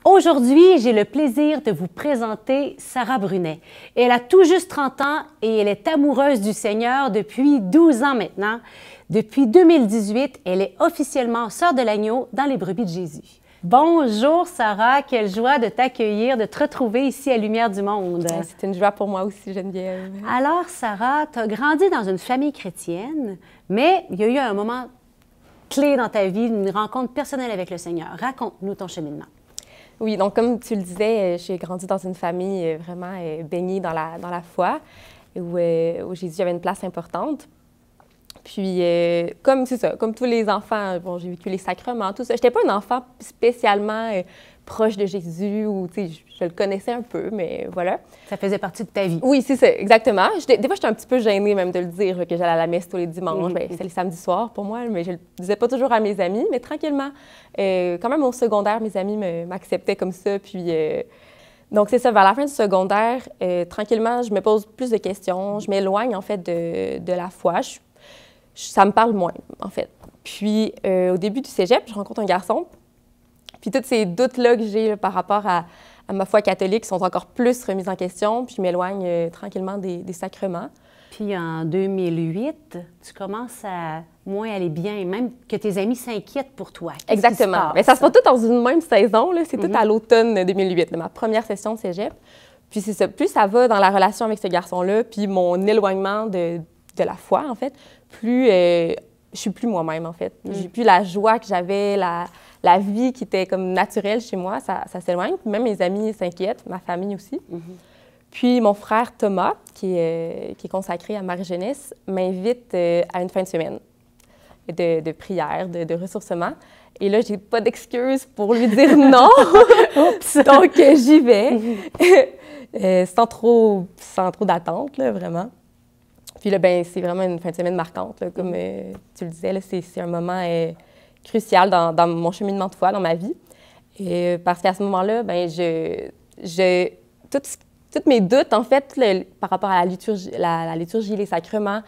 Aujourd'hui, j'ai le plaisir de vous présenter Sarah Brunet. Elle a tout juste 30 ans et elle est amoureuse du Seigneur depuis 12 ans maintenant. Depuis 2018, elle est officiellement sœur de l'agneau dans les brebis de Jésus. Bonjour Sarah, quelle joie de t'accueillir, de te retrouver ici à Lumière du Monde. C'est une joie pour moi aussi, Geneviève. Alors Sarah, tu as grandi dans une famille chrétienne, mais il y a eu un moment clé dans ta vie, une rencontre personnelle avec le Seigneur. Raconte-nous ton cheminement. Oui, donc comme tu le disais, j'ai grandi dans une famille vraiment baignée dans la foi, où Jésus avait une place importante. Puis, comme c'est ça, comme tous les enfants, bon, j'ai vécu les sacrements, tout ça. Je n'étais pas un enfant spécialement proche de Jésus, ou, tu sais, je le connaissais un peu, mais voilà. Ça faisait partie de ta vie. Oui, c'est ça, exactement. Des fois, j'étais un petit peu gênée même de le dire, que j'allais à la messe tous les dimanches. Bien, c'était les samedis soirs pour moi, mais je le disais pas toujours à mes amis, mais tranquillement. Quand même, au secondaire, mes amis m'acceptaient comme ça, puis... Donc, c'est ça, vers la fin du secondaire, tranquillement, je me pose plus de questions, je m'éloigne, en fait, de la foi. Ça me parle moins, en fait. Puis, au début du cégep, je rencontre un garçon. Puis, tous ces doutes-là que j'ai par rapport à ma foi catholique sont encore plus remis en question. Puis, je m'éloigne tranquillement des sacrements. Puis, en 2008, tu commences à moins aller bien, et même que tes amis s'inquiètent pour toi. Exactement. Mais ça se passe tout dans une même saison. C'est tout à l'automne 2008, ma première session de cégep. Puis, c'est ça. Plus ça va dans la relation avec ce garçon-là, puis mon éloignement de la foi, en fait, plus je suis plus moi-même, en fait. J'ai plus la joie que j'avais, la vie qui était comme naturelle chez moi, ça s'éloigne. Puis même mes amis s'inquiètent, ma famille aussi. Puis mon frère Thomas, qui est consacré à Marie-Jeunesse, m'invite à une fin de semaine de prière, de ressourcement. Et là, j'ai pas d'excuse pour lui dire non. Donc, j'y vais, sans trop d'attente, là, vraiment. Puis là, ben, c'est vraiment une fin de semaine marquante. Là, comme tu le disais, c'est un moment crucial dans mon cheminement de foi, dans ma vie. Et, parce qu'à ce moment-là, ben, tous mes doutes, en fait, par rapport à la liturgie, les sacrements,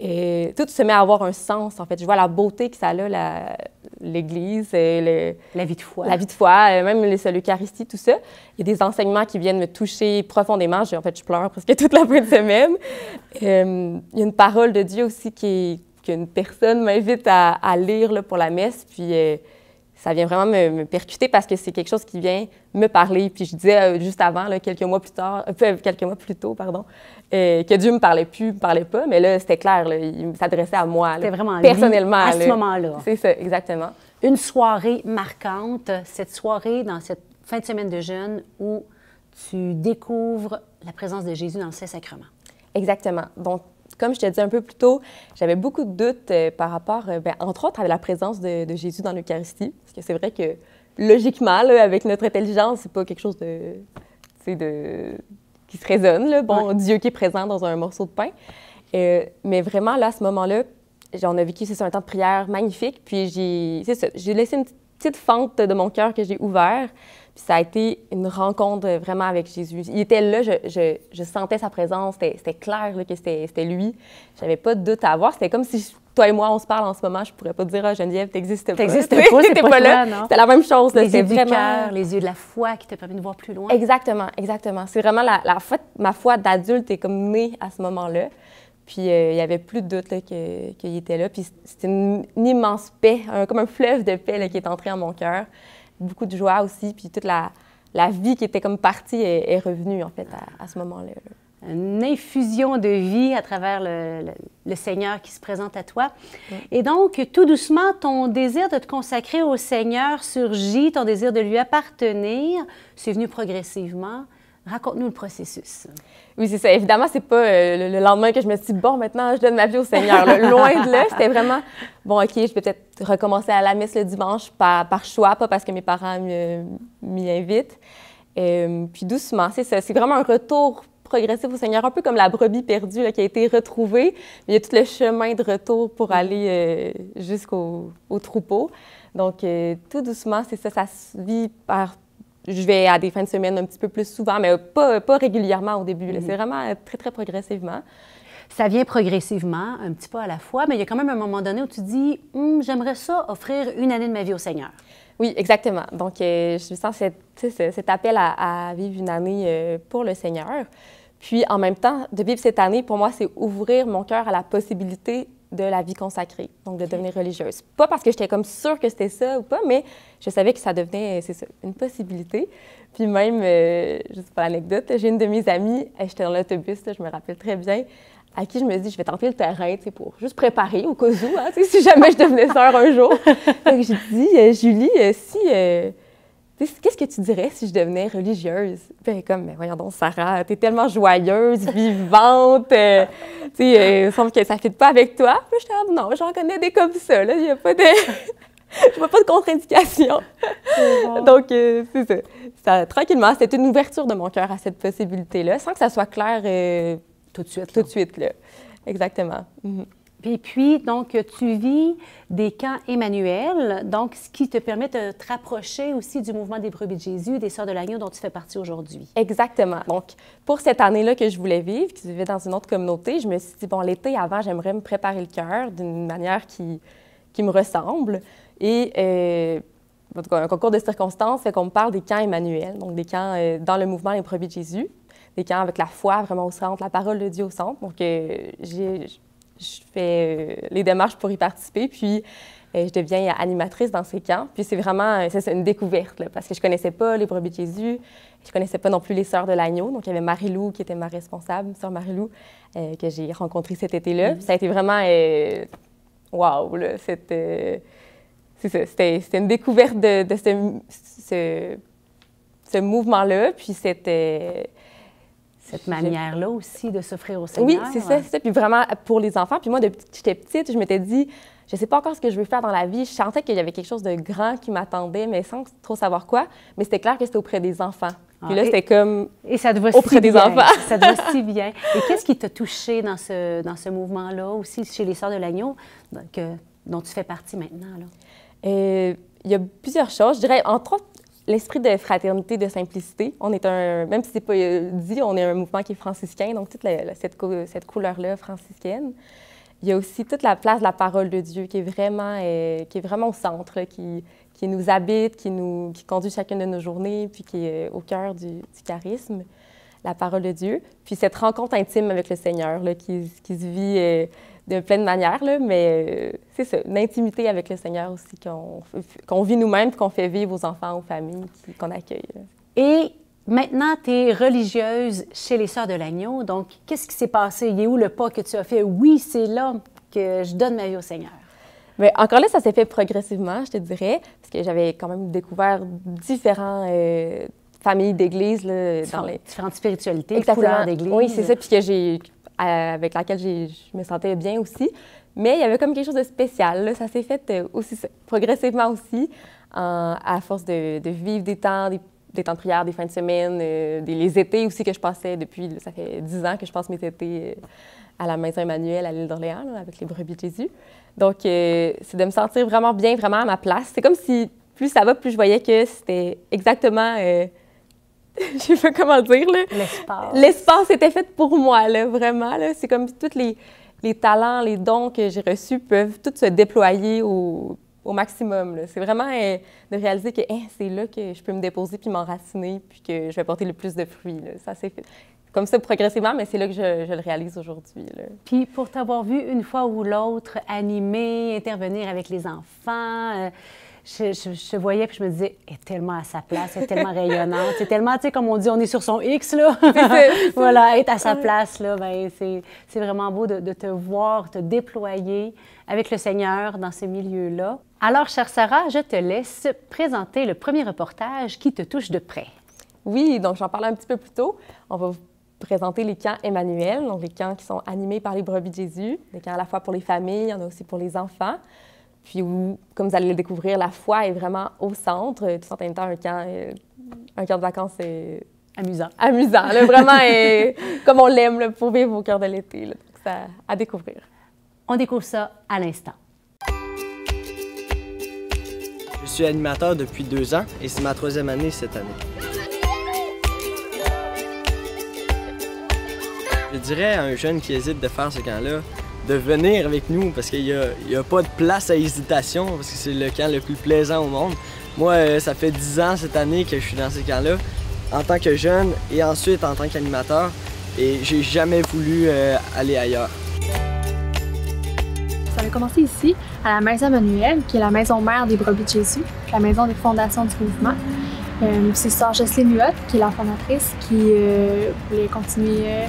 tout se met à avoir un sens, en fait. Je vois la beauté que ça a, l'Église, la vie de foi. La vie de foi, même l'Eucharistie, tout ça. Il y a des enseignements qui viennent me toucher profondément. En fait, je pleure presque toute la fin de semaine. Il y a une parole de Dieu aussi qu'une personne m'invite à lire là, pour la messe. Puis ça vient vraiment me percuter parce que c'est quelque chose qui vient me parler. Puis je disais juste avant, là, quelques mois plus tôt, que Dieu me parlait pas. Mais là, c'était clair, là, il s'adressait à moi. C'était vraiment personnellement. À ce moment-là. C'est ça, exactement. Une soirée marquante, cette soirée dans cette fin de semaine de jeûne où tu découvres la présence de Jésus dans le Saint-Sacrement. Exactement. Donc, comme je te disais un peu plus tôt, j'avais beaucoup de doutes par rapport, entre autres, à la présence de Jésus dans l'Eucharistie. Parce que c'est vrai que, logiquement, là, avec notre intelligence, c'est pas quelque chose qui se résonne. Là. Bon, ouais. Dieu qui est présent dans un morceau de pain. Mais vraiment, là, à ce moment-là, on a vécu, un temps de prière magnifique. Puis j'ai laissé une petite fente de mon cœur que j'ai ouvert. Puis ça a été une rencontre vraiment avec Jésus. Il était là, je sentais sa présence, c'était clair là, que c'était lui. J'avais pas de doute à avoir. C'était comme si toi et moi, on se parle en ce moment, je pourrais pas te dire « Ah, Geneviève, t'existes pas. » T'existes pas, c'était pas là, non? C'était la même chose. Les yeux du cœur, les yeux de la foi qui te permettent de voir plus loin. Exactement, exactement. C'est vraiment ma foi d'adulte est comme née à ce moment-là. Puis il y avait plus de doute qu'il était là. Puis c'était une immense paix, comme un fleuve de paix là, qui est entré en mon cœur. Beaucoup de joie aussi, puis toute la vie qui était comme partie est revenue, en fait, à ce moment-là. Une infusion de vie à travers le Seigneur qui se présente à toi. Et donc, tout doucement, ton désir de te consacrer au Seigneur surgit, ton désir de lui appartenir, c'est venu progressivement. Raconte-nous le processus. Oui, c'est ça. Évidemment, c'est pas le lendemain que je me suis dit, bon, maintenant, je donne ma vie au Seigneur. Là. Loin de là, c'était vraiment, bon, OK, je peux peut-être recommencer à la messe le dimanche par choix, pas parce que mes parents m'y invitent. Puis doucement, c'est ça. C'est vraiment un retour progressif au Seigneur, un peu comme la brebis perdue là, qui a été retrouvée. Il y a tout le chemin de retour pour aller jusqu'au troupeau. Donc, tout doucement, c'est ça. Ça se vit par... Je vais à des fins de semaine un petit peu plus souvent, mais pas régulièrement au début. C'est vraiment très, très progressivement. Ça vient progressivement, un petit peu à la fois, mais il y a quand même un moment donné où tu dis « J'aimerais ça offrir une année de ma vie au Seigneur ». Oui, exactement. Donc, je sens cet appel à vivre une année pour le Seigneur. Puis, en même temps, de vivre cette année, pour moi, c'est ouvrir mon cœur à la possibilité de la vie consacrée, donc de devenir religieuse. Pas parce que j'étais comme sûre que c'était ça ou pas, mais je savais que ça devenait, c'est ça, une possibilité. Puis même, juste pour l'anecdote, j'ai une de mes amies, j'étais dans l'autobus, je me rappelle très bien, à qui je me dis, je vais tenter le terrain, tu sais, pour juste préparer au cas où, hein, tu sais, si jamais je devenais sœur un jour. Donc, j'ai dit, Julie, qu'est-ce que tu dirais si je devenais religieuse? Puis elle est comme, mais voyons donc, Sarah, t'es tellement joyeuse, vivante, tu sais, il semble que ça ne fit pas avec toi. Puis j'étais comme, non, j'en connais des comme ça, là, il n'y a pas de... je vois pas de contre-indication. Bon. Donc, c'est ça. Tranquillement, c'était une ouverture de mon cœur à cette possibilité-là, sans que ça soit clair tout de suite. Tout de suite, là. Exactement. Mm-hmm. Et puis, donc, tu vis des camps Emmanuel, donc ce qui te permet de te rapprocher aussi du mouvement des Brebis de Jésus, des Sœurs de l'Agneau dont tu fais partie aujourd'hui. Exactement. Donc, pour cette année-là que je voulais vivre, que je vivais dans une autre communauté, je me suis dit, bon, l'été avant, j'aimerais me préparer le cœur d'une manière qui me ressemble. Et en tout cas, un concours de circonstances fait qu'on me parle des camps Emmanuel, donc des camps dans le mouvement des Brebis de Jésus, des camps avec la foi vraiment au centre, la parole de Dieu au centre. Donc, je fais les démarches pour y participer, puis je deviens animatrice dans ces camps. Puis c'est vraiment c'est une découverte, là, parce que je ne connaissais pas les Brebis de Jésus, je ne connaissais pas non plus les Sœurs de l'Agneau. Donc, il y avait Marie-Lou qui était ma responsable, Sœur Marie-Lou, que j'ai rencontrée cet été-là. Puis ça a été vraiment wow, là, c'était une découverte de ce mouvement-là, puis cette manière-là aussi de s'offrir au Seigneur. Oui, c'est ça. Puis vraiment, pour les enfants. Puis moi, depuis que j'étais petite, je m'étais dit, je ne sais pas encore ce que je veux faire dans la vie. Je sentais qu'il y avait quelque chose de grand qui m'attendait, mais sans trop savoir quoi. Mais c'était clair que c'était auprès des enfants. Puis là, c'était comme et ça te va auprès si des bien. enfants. Ça te va si bien. Et qu'est-ce qui t'a touché dans ce mouvement-là, aussi chez les Sœurs de l'Agneau, dont tu fais partie maintenant, là? Il y a plusieurs choses. Je dirais, entre autres, l'esprit de fraternité, de simplicité. On est même si c'est pas dit, on est un mouvement qui est franciscain, donc toute cette couleur-là franciscaine. Il y a aussi toute la place de la parole de Dieu qui est vraiment au centre, là, qui nous habite, qui conduit chacune de nos journées, puis qui est au cœur du charisme, la parole de Dieu. Puis cette rencontre intime avec le Seigneur là, qui se vit de plein de manières, là, mais c'est ça, une intimité avec le Seigneur aussi qu'on vit nous-mêmes, qu'on fait vivre aux enfants, aux familles qu'on accueille. Et maintenant, tu es religieuse chez les Sœurs de l'Agneau, donc qu'est-ce qui s'est passé? Il est où le pas que tu as fait? Oui, c'est là que je donne ma vie au Seigneur. Bien, encore là, ça s'est fait progressivement, je te dirais, parce que j'avais quand même découvert différentes familles d'églises. Différentes spiritualités, exactement. Couleurs d'église. Oui, c'est ça, puis avec laquelle je me sentais bien aussi. Mais il y avait comme quelque chose de spécial. Là. Ça s'est fait aussi progressivement aussi, à force de vivre des temps de prière, des fins de semaine, les étés aussi que je passais depuis, ça fait 10 ans que je passe mes étés à la Maison Emmanuel à l'île d'Orléans, avec les Brebis de Jésus. Donc, c'est de me sentir vraiment bien, vraiment à ma place. C'est comme si, plus ça va, plus je voyais que c'était exactement... je sais pas comment dire, là. L'espace. L'espace était fait pour moi, là, vraiment. Là. C'est comme tous les talents, les dons que j'ai reçus peuvent tous se déployer au maximum. Là. C'est vraiment de réaliser que c'est là que je peux me déposer puis m'enraciner puis que je vais porter le plus de fruits. Là. Ça s'est fait comme ça progressivement, mais c'est là que je le réalise aujourd'hui. Là. Puis pour t'avoir vu une fois ou l'autre animer, intervenir avec les enfants... Je voyais puis je me disais, elle est tellement à sa place, elle est tellement rayonnante, c'est tellement, tu sais, comme on dit, on est sur son X, là. Voilà, être à sa place, là, bien, c'est vraiment beau de te voir, te déployer avec le Seigneur dans ces milieux-là. Alors, chère Sarah, je te laisse présenter le premier reportage qui te touche de près. Oui, donc j'en parlais un petit peu plus tôt. On va vous présenter les camps Emmanuel, donc les camps qui sont animés par les Brebis de Jésus, des camps à la fois pour les familles, il y en a aussi pour les enfants. Puis où, comme vous allez le découvrir, la foi est vraiment au centre. Tout en même temps, un camp de vacances amusant. Amusant, là, vraiment comme on l'aime là, pour vivre au cœur de l'été. Là. Donc, c'est à découvrir. On découvre ça à l'instant. Je suis animateur depuis 2 ans et c'est ma 3e année cette année. Je dirais à un jeune qui hésite de faire ce camp-là, de venir avec nous parce qu'il n'y a pas de place à hésitation, parce que c'est le camp le plus plaisant au monde. Moi, ça fait 10 ans cette année que je suis dans ces camps-là, en tant que jeune et ensuite en tant qu'animateur. Et j'ai jamais voulu aller ailleurs. Ça a commencé ici, à la Maison Emmanuel, qui est la maison mère des Brebis de Jésus, la maison des fondations du mouvement. C'est Sœur Jocelyne Huot, qui est la fondatrice, qui voulait continuer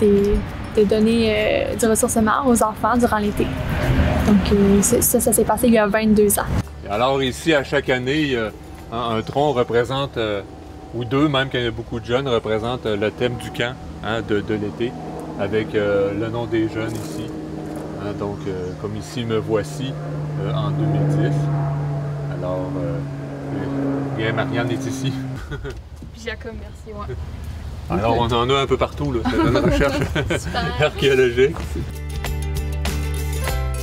de donner du ressourcement aux enfants durant l'été. Donc ça s'est passé il y a 22 ans. Alors ici, à chaque année, un tronc représente, ou deux même, quand il y a beaucoup de jeunes, représente le thème du camp de l'été, avec le nom des jeunes ici. Donc, comme ici, me voici en 2010. Alors, bien, Marianne est ici. Puis Jacob, merci, ouais. Alors, on en a un peu partout, là. C'est une recherche archéologique.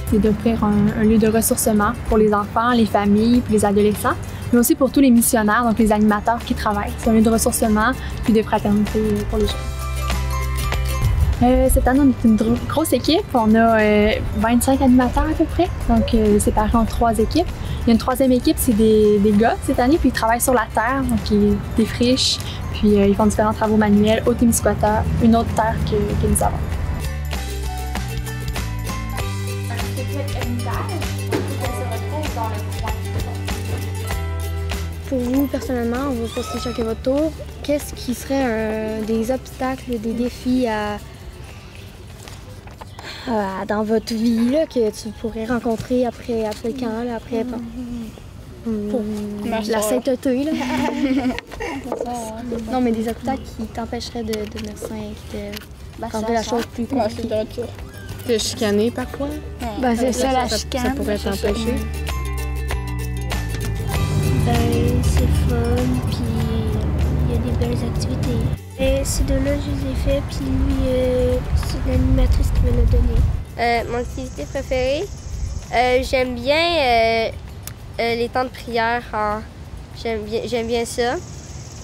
C'est d'offrir un lieu de ressourcement pour les enfants, les familles, puis les adolescents, mais aussi pour tous les missionnaires, donc les animateurs qui travaillent. C'est un lieu de ressourcement puis de fraternité pour les jeunes. Cette année, on est une grosse équipe. On a 25 animateurs à peu près, donc séparés en 3 équipes. Il y a une 3e équipe, c'est des gars cette année, puis ils travaillent sur la terre, donc ils défrichent, puis ils font différents travaux manuels au Témiscouata, une autre terre que nous avons. Pour vous, personnellement, on va passer chacun votre tour. Qu'est-ce qui serait des obstacles, des défis dans votre vie là, que tu pourrais rencontrer après le camp, là, après pour la sainteté? Là. Non, mais des obstacles qui t'empêcheraient de devenir saint, qui te rendraient la chose plus compliquée. T'es chicané parfois? Ben, c'est ça, la chicane. Ça pourrait t'empêcher. C'est fun, puis il y a des belles activités. Et ces deux-là, je les ai fait, puis lui, c'est l'animatrice qui me l'a donné. Mon activité préférée, j'aime bien les temps de prière. J'aime bien ça.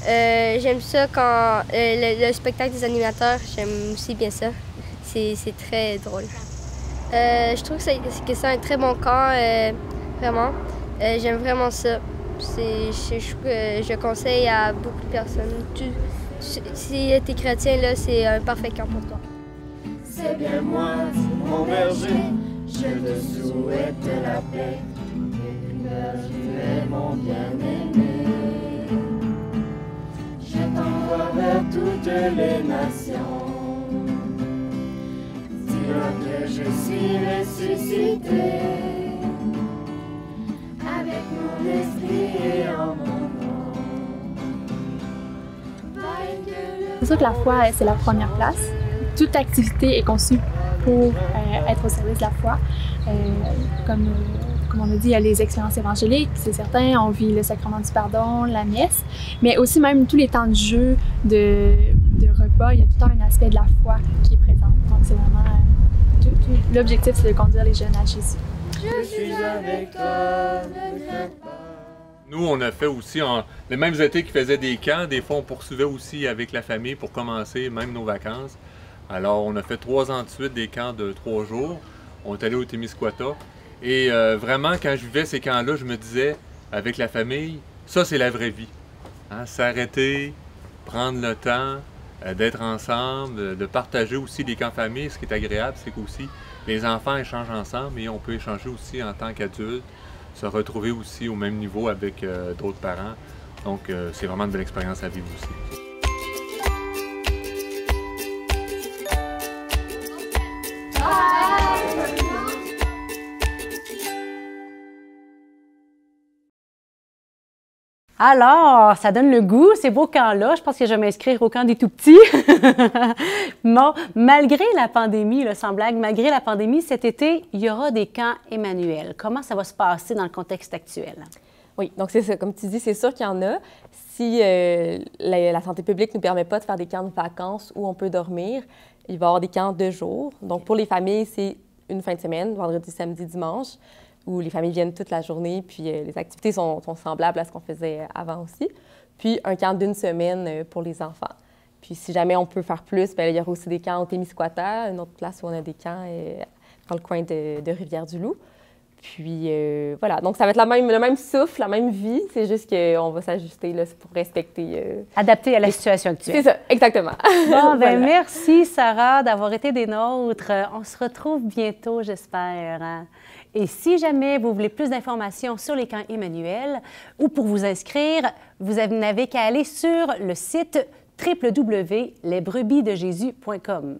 J'aime ça quand le spectacle des animateurs, j'aime aussi bien ça. C'est très drôle. Je trouve que c'est un très bon camp, vraiment. J'aime vraiment ça. Je conseille à beaucoup de personnes. Si tu es chrétien, là, c'est un parfait camp pour toi. C'est bien moi, mon berger, je te souhaite la paix. Tu es mon bien-aimé. Je t'envoie vers toutes les nations. Dis-leur que je suis ressuscité. Avec mon esprit et en mon nom. C'est sûr que la foi, c'est la première place. Toute activité est conçue pour être au service de la foi. Comme on a dit, il y a les expériences évangéliques, c'est certain, on vit le sacrement du pardon, la messe, mais aussi même tous les temps de jeu, de repas, il y a tout le temps un aspect de la foi qui est présent. Donc c'est vraiment, l'objectif, c'est de conduire les jeunes à Jésus. Je suis avec toi, ne crains pas. Nous, on a fait aussi, les mêmes étés qui faisaient des camps, des fois on poursuivait aussi avec la famille pour commencer même nos vacances. Alors on a fait 3 ans de suite des camps de 3 jours. On est allé au Témiscouata. Et vraiment, quand je vivais ces camps-là, je me disais, avec la famille, ça c'est la vraie vie. Hein? S'arrêter, prendre le temps d'être ensemble, de partager aussi les camps famille. Ce qui est agréable, c'est qu'aussi les enfants échangent ensemble et on peut échanger aussi en tant qu'adultes, se retrouver aussi au même niveau avec d'autres parents. Donc c'est vraiment une belle expérience à vivre aussi. Alors, ça donne le goût, ces beaux camps-là. Je pense que je vais m'inscrire au camp des tout-petits. Bon, malgré la pandémie, là, sans blague, malgré la pandémie, cet été, il y aura des camps Emmanuel. Comment ça va se passer dans le contexte actuel? Oui, donc c'est ça. Comme tu dis, c'est sûr qu'il y en a. Si la santé publique ne nous permet pas de faire des camps de vacances où on peut dormir, il va y avoir des camps de jour. Donc, pour les familles, c'est une fin de semaine, vendredi, samedi, dimanche, où les familles viennent toute la journée, puis les activités sont semblables à ce qu'on faisait avant aussi. Puis un camp d'1 semaine pour les enfants. Puis si jamais on peut faire plus, bien, il y aura aussi des camps au Témiscouata, une autre place où on a des camps dans le coin de Rivière-du-Loup. Puis voilà, donc ça va être le même souffle, la même vie, c'est juste qu'on va s'ajuster là, pour respecter... Adapter à la situation actuelle. C'est ça, exactement. Bon, ben merci Sarah d'avoir été des nôtres. On se retrouve bientôt, j'espère. Et si jamais vous voulez plus d'informations sur les camps Emmanuel ou pour vous inscrire, vous n'avez qu'à aller sur le site www.lesbrebisdejésus.com.